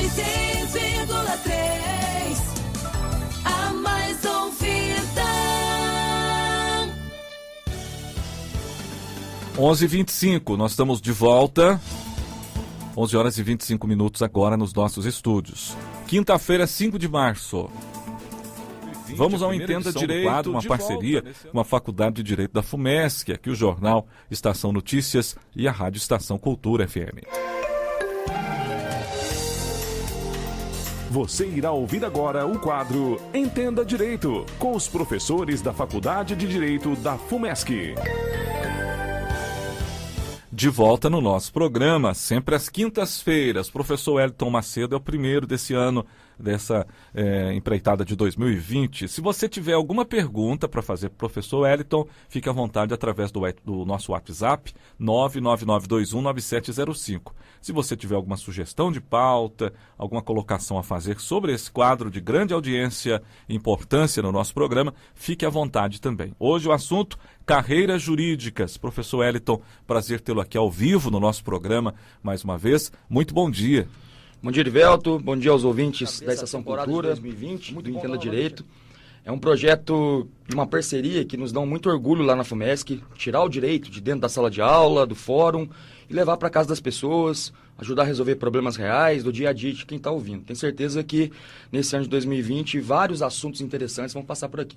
106,3, a mais ouvida. 11h25, nós estamos de volta. 11 horas e 25 minutos agora nos nossos estúdios. Quinta-feira, 5 de março. Vamos ao Entenda Direito, uma parceria com a Faculdade de Direito da FUMESC, aqui o jornal Estação Notícias e a Rádio Estação Cultura FM. Você irá ouvir agora o quadro Entenda Direito, com os professores da Faculdade de Direito da FUMESC. De volta no nosso programa, sempre às quintas-feiras. Professor Wellington Macedo é o primeiro desse ano, dessa empreitada de 2020. Se você tiver alguma pergunta para fazer para o professor Wellington, fique à vontade através do nosso WhatsApp, 999219705. Se você tiver alguma sugestão de pauta, alguma colocação a fazer sobre esse quadro de grande audiência e importância no nosso programa, fique à vontade também. Hoje o assunto, carreiras jurídicas. Professor Wellington, prazer tê-lo aqui ao vivo no nosso programa mais uma vez. Muito bom dia. Bom dia, Erivelto. Bom dia aos ouvintes da Estação Cultura 2020, do Entenda Direito. É um projeto de uma parceria que nos dá muito orgulho lá na FUMESC, tirar o direito de dentro da sala de aula, do fórum, e levar para casa das pessoas, ajudar a resolver problemas reais do dia a dia de quem está ouvindo. Tenho certeza que nesse ano de 2020 vários assuntos interessantes vão passar por aqui.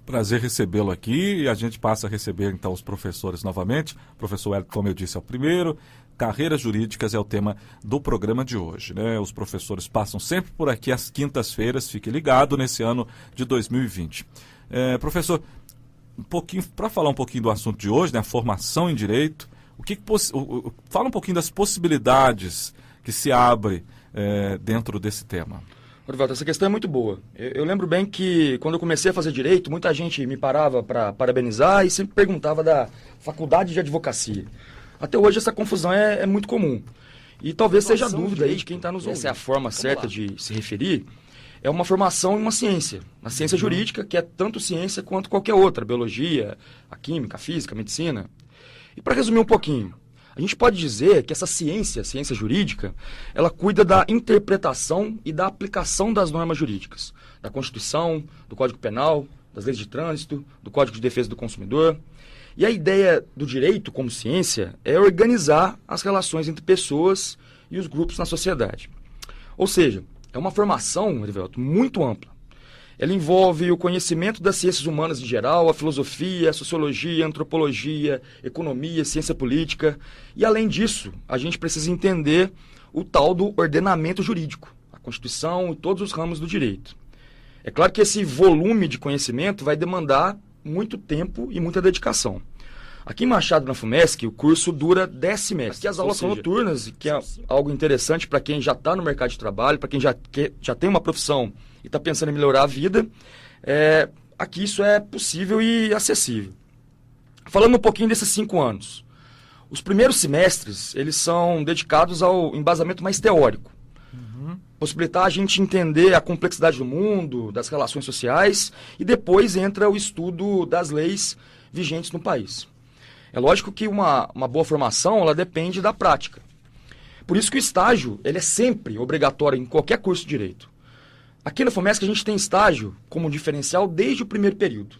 Prazer recebê-lo aqui e a gente passa a receber então os professores novamente. O professor Wellington, como eu disse, é o primeiro. Carreiras jurídicas é o tema do programa de hoje, né? Os professores passam sempre por aqui às quintas-feiras, fique ligado nesse ano de 2020. Professor, para falar um pouquinho do assunto de hoje, né? A formação em direito, fala um pouquinho das possibilidades que se abre dentro desse tema. Orivaldo, essa questão é muito boa. Eu lembro bem que quando eu comecei a fazer direito, muita gente me parava para parabenizar e sempre perguntava da faculdade de advocacia. Até hoje essa confusão é muito comum. E talvez seja a dúvida aí de quem está nos ouvindo. Essa é a forma certa de se referir. É uma formação em uma ciência. Na ciência jurídica, que é tanto ciência quanto qualquer outra. Biologia, a química, a física, a medicina. E para resumir um pouquinho, a gente pode dizer que essa ciência, a ciência jurídica, ela cuida da interpretação e da aplicação das normas jurídicas. Da Constituição, do Código Penal, das leis de trânsito, do Código de Defesa do Consumidor. E a ideia do direito como ciência é organizar as relações entre pessoas e os grupos na sociedade. Ou seja, é uma formação, Erivelto, muito ampla. Ela envolve o conhecimento das ciências humanas em geral, a filosofia, a sociologia, a antropologia, economia, ciência política. E, além disso, a gente precisa entender o tal do ordenamento jurídico, a Constituição e todos os ramos do direito. É claro que esse volume de conhecimento vai demandar muito tempo e muita dedicação. Aqui em Machado, na FUMESC, o curso dura 10 semestres. Aqui as aulas são noturnas, que é algo interessante para quem já está no mercado de trabalho, para quem já tem uma profissão e está pensando em melhorar a vida. Aqui isso é possível e acessível. Falando um pouquinho desses 5 anos. Os primeiros semestres, eles são dedicados ao embasamento mais teórico. Possibilitar a gente entender a complexidade do mundo, das relações sociais, e depois entra o estudo das leis vigentes no país. É lógico que uma boa formação ela depende da prática. Por isso que o estágio ele é sempre obrigatório em qualquer curso de direito. Aqui na FUMESC a gente tem estágio como diferencial desde o primeiro período.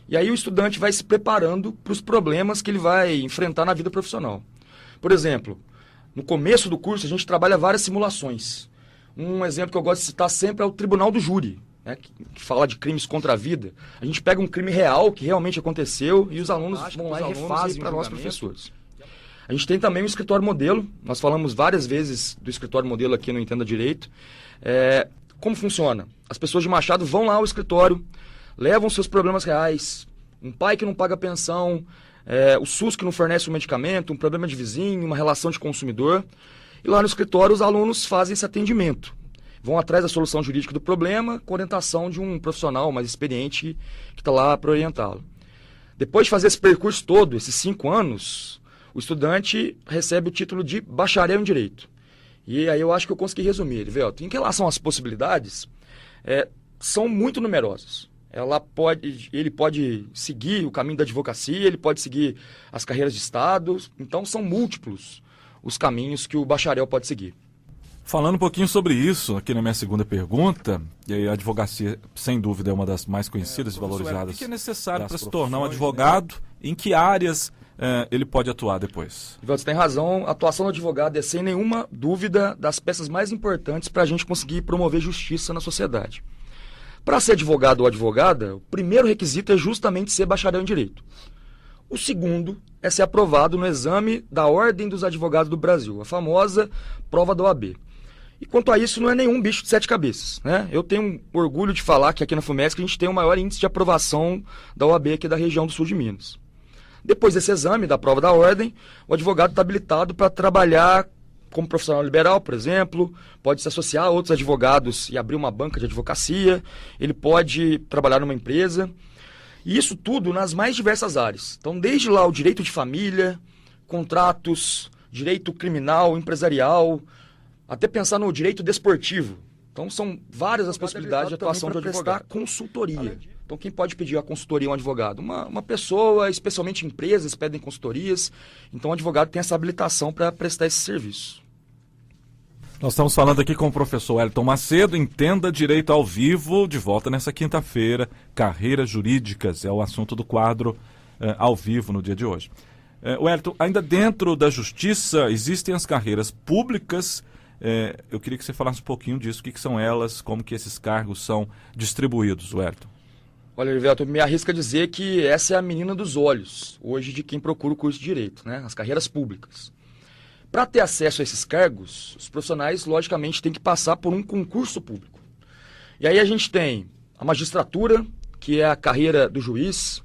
E aí o estudante vai se preparando para os problemas que ele vai enfrentar na vida profissional. Por exemplo, no começo do curso a gente trabalha várias simulações. Um exemplo que eu gosto de citar sempre é o Tribunal do Júri, né, que fala de crimes contra a vida. A gente pega um crime real que realmente aconteceu e os alunos vão lá e refazem para nós professores. A gente tem também o escritório modelo. Nós falamos várias vezes do escritório modelo aqui no Entenda Direito. Como funciona? As pessoas de Machado vão lá ao escritório, levam seus problemas reais, um pai que não paga pensão, o SUS que não fornece um medicamento, um problema de vizinho, uma relação de consumidor. E lá no escritório os alunos fazem esse atendimento. Vão atrás da solução jurídica do problema com orientação de um profissional mais experiente que está lá para orientá-lo. Depois de fazer esse percurso todo, esses 5 anos, o estudante recebe o título de bacharel em Direito. E aí eu acho que eu consegui resumir, Erivelto. Em relação às possibilidades, são muito numerosas. Ele pode seguir o caminho da advocacia, ele pode seguir as carreiras de Estado, então são múltiplos os caminhos que o bacharel pode seguir. Falando um pouquinho sobre isso, aqui na minha segunda pergunta, e aí a advocacia, sem dúvida, é uma das mais conhecidas e valorizadas. O que é necessário para se tornar um advogado? Em que áreas ele pode atuar depois? Você tem razão, a atuação do advogado é, sem nenhuma dúvida, das peças mais importantes para a gente conseguir promover justiça na sociedade. Para ser advogado ou advogada, o primeiro requisito é justamente ser bacharel em Direito. O segundo é ser aprovado no exame da Ordem dos Advogados do Brasil, a famosa prova da OAB. E quanto a isso, não é nenhum bicho de 7 cabeças, né? Eu tenho orgulho de falar que aqui na FUMESC a gente tem o maior índice de aprovação da OAB aqui da região do sul de Minas. Depois desse exame, da prova da ordem, o advogado está habilitado para trabalhar como profissional liberal, por exemplo, pode se associar a outros advogados e abrir uma banca de advocacia, ele pode trabalhar numa empresa, e isso tudo nas mais diversas áreas. Então, desde lá o direito de família, contratos, direito criminal, empresarial, até pensar no direito desportivo. Então, são várias as possibilidades de atuação de advogado. Consultoria. Então, quem pode pedir a consultoria a um advogado? Uma pessoa, especialmente empresas, pedem consultorias. Então, o advogado tem essa habilitação para prestar esse serviço. Nós estamos falando aqui com o professor Wellington Macedo, Entenda Direito ao Vivo, de volta nessa quinta-feira. Carreiras jurídicas é o assunto do quadro ao vivo no dia de hoje. Wellington, ainda dentro da justiça existem as carreiras públicas. Eu queria que você falasse um pouquinho disso, o que são elas, como que esses cargos são distribuídos, Wellington. Olha, Elivelto, me arrisco a dizer que essa é a menina dos olhos, hoje, de quem procura o curso de Direito, né? As carreiras públicas. Para ter acesso a esses cargos, os profissionais, logicamente, têm que passar por um concurso público. E aí a gente tem a magistratura, que é a carreira do juiz,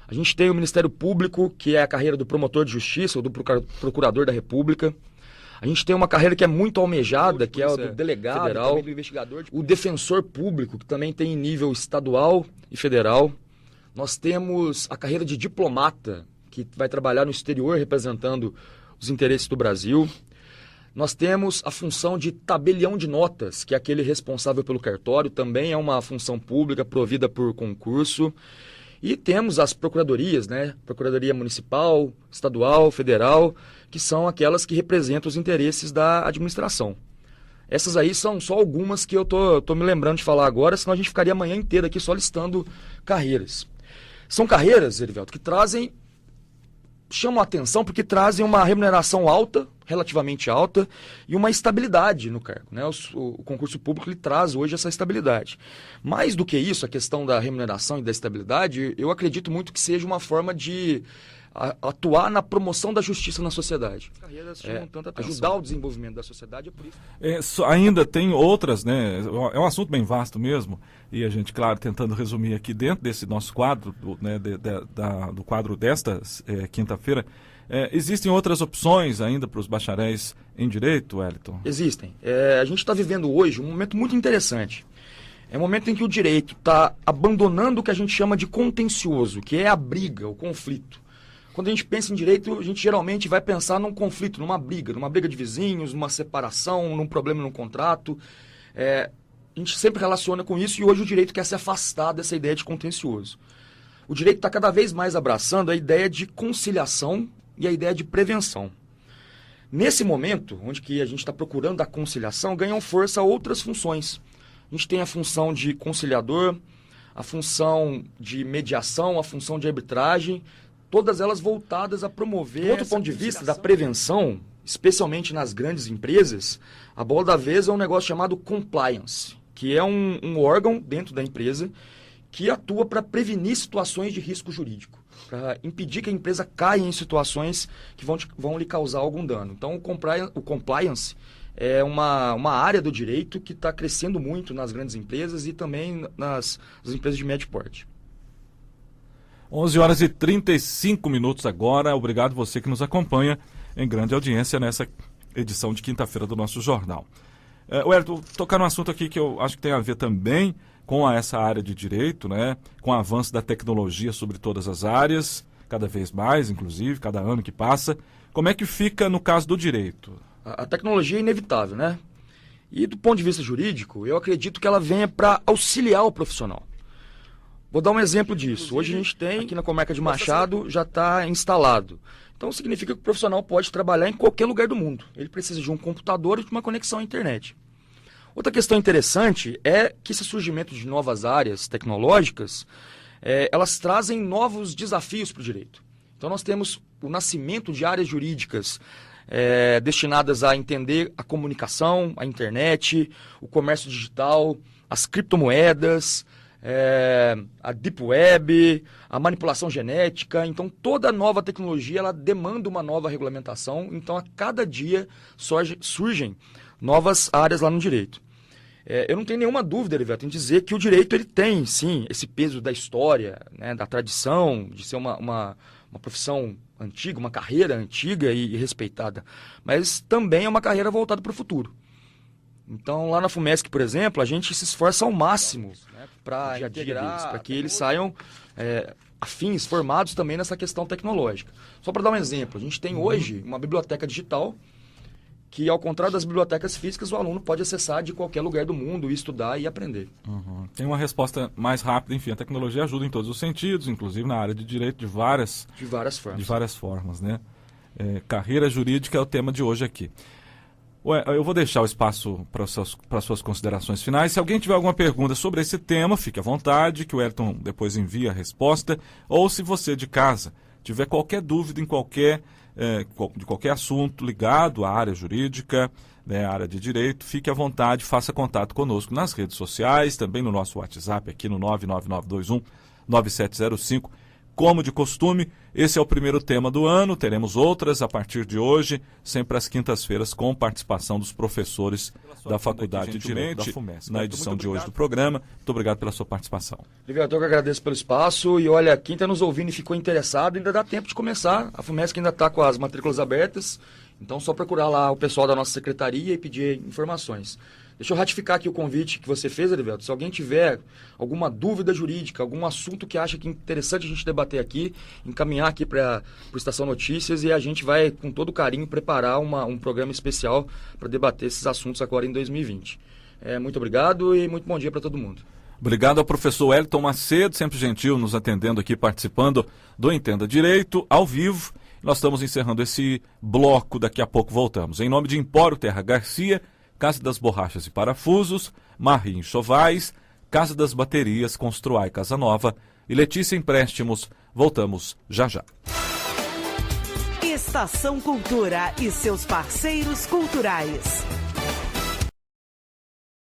a gente tem o Ministério Público, que é a carreira do promotor de justiça ou do procurador da República. A gente tem uma carreira que é muito almejada, que é o do delegado federal, do investigador, o defensor público, que também tem nível estadual e federal. Nós temos a carreira de diplomata, que vai trabalhar no exterior representando os interesses do Brasil. Nós temos a função de tabelião de notas, que é aquele responsável pelo cartório, também é uma função pública provida por concurso. E temos as procuradorias, né? Procuradoria Municipal, Estadual, Federal, que são aquelas que representam os interesses da administração. Essas aí são só algumas que eu tô me lembrando de falar agora, senão a gente ficaria a manhã inteira aqui só listando carreiras. São carreiras, Erivelto, que chamam a atenção porque trazem uma remuneração alta, relativamente alta, e uma estabilidade no cargo, né? O concurso público ele traz hoje essa estabilidade. Mais do que isso, a questão da remuneração e da estabilidade, eu acredito muito que seja uma forma de atuar na promoção da justiça na sociedade. As carreiras chamam tanta atenção. Ajudar o desenvolvimento da sociedade é por isso. Ainda tem outras, né? É um assunto bem vasto mesmo, e a gente, claro, tentando resumir aqui dentro desse nosso quadro, do quadro desta quinta-feira, existem outras opções ainda para os bacharéis em Direito, Wellington? Existem. A gente está vivendo hoje um momento muito interessante. É um momento em que o direito está abandonando o que a gente chama de contencioso, que é a briga, o conflito. Quando a gente pensa em direito, a gente geralmente vai pensar num conflito, numa briga de vizinhos, numa separação, num problema num contrato. A gente sempre relaciona com isso e hoje o direito quer se afastar dessa ideia de contencioso. O direito está cada vez mais abraçando a ideia de conciliação e a ideia de prevenção. Nesse momento, onde que a gente está procurando a conciliação, ganham força outras funções. A gente tem a função de conciliador, a função de mediação, a função de arbitragem, todas elas voltadas a promover. Do outro ponto de vista da prevenção, especialmente nas grandes empresas, a bola da vez é um negócio chamado compliance, que é um órgão dentro da empresa que atua para prevenir situações de risco jurídico, para impedir que a empresa caia em situações que vão lhe causar algum dano. Então, o compliance é uma área do direito que está crescendo muito nas grandes empresas e também nas empresas de médio porte. 11 horas e 35 minutos agora. Obrigado você que nos acompanha em grande audiência nessa edição de quinta-feira do nosso jornal. Wellington, tocar num assunto aqui que eu acho que tem a ver também com essa área de direito, né? Com o avanço da tecnologia sobre todas as áreas, cada vez mais, inclusive, cada ano que passa. Como é que fica no caso do direito? A tecnologia é inevitável, né? E do ponto de vista jurídico, eu acredito que ela venha para auxiliar o profissional. Vou dar um exemplo disso. Hoje a gente tem, aqui na Comarca de Machado, já está instalado. Então significa que o profissional pode trabalhar em qualquer lugar do mundo. Ele precisa de um computador e de uma conexão à internet. Outra questão interessante é que esse surgimento de novas áreas tecnológicas, elas trazem novos desafios para o direito. Então nós temos o nascimento de áreas jurídicas destinadas a entender a comunicação, a internet, o comércio digital, as criptomoedas, a Deep Web, a manipulação genética. Então toda nova tecnologia ela demanda uma nova regulamentação. Então a cada dia surgem novas áreas lá no direito. Eu não tenho nenhuma dúvida, Elivelton, em dizer que o direito ele tem, sim, esse peso da história, né, da tradição, de ser uma profissão antiga, uma carreira antiga e respeitada, mas também é uma carreira voltada para o futuro. Então, lá na FUMESC, por exemplo, a gente se esforça ao máximo para integrar, para que eles saiam afins, formados também nessa questão tecnológica. Só para dar um exemplo, a gente tem hoje uma biblioteca digital que, ao contrário das bibliotecas físicas, o aluno pode acessar de qualquer lugar do mundo, estudar e aprender. Tem uma resposta mais rápida, enfim, a tecnologia ajuda em todos os sentidos, inclusive na área de direito de várias formas, né? Carreira jurídica é o tema de hoje aqui. Eu vou deixar o espaço para suas considerações finais. Se alguém tiver alguma pergunta sobre esse tema, fique à vontade, que o Ayrton depois envia a resposta. Ou se você de casa tiver qualquer dúvida em de qualquer assunto ligado à área jurídica, né, à área de direito, fique à vontade, faça contato conosco nas redes sociais, também no nosso WhatsApp aqui no 99921-9705. Como de costume, esse é o primeiro tema do ano, teremos outras a partir de hoje, sempre às quintas-feiras, com participação dos professores da Faculdade de Direito, da FUMESC, na edição de hoje do programa. Muito obrigado pela sua participação. Obrigado, eu que agradeço pelo espaço. E olha, quem está nos ouvindo e ficou interessado, ainda dá tempo de começar. A FUMESC ainda está com as matrículas abertas, então só procurar lá o pessoal da nossa secretaria e pedir informações. Deixa eu ratificar aqui o convite que você fez, Elivelton. Se alguém tiver alguma dúvida jurídica, algum assunto que acha que é interessante a gente debater aqui, encaminhar aqui para o Estação Notícias e a gente vai, com todo carinho, preparar um programa especial para debater esses assuntos agora em 2020. Muito obrigado e muito bom dia para todo mundo. Obrigado ao professor Wellington Macedo, sempre gentil, nos atendendo aqui, participando do Entenda Direito, ao vivo. Nós estamos encerrando esse bloco, daqui a pouco voltamos. Em nome de Empório Terra Garcia, Casa das Borrachas e Parafusos, Marri Enxovais, Casa das Baterias, Construai Casa Nova e Letícia Empréstimos. Voltamos já já. Estação Cultura e seus parceiros culturais.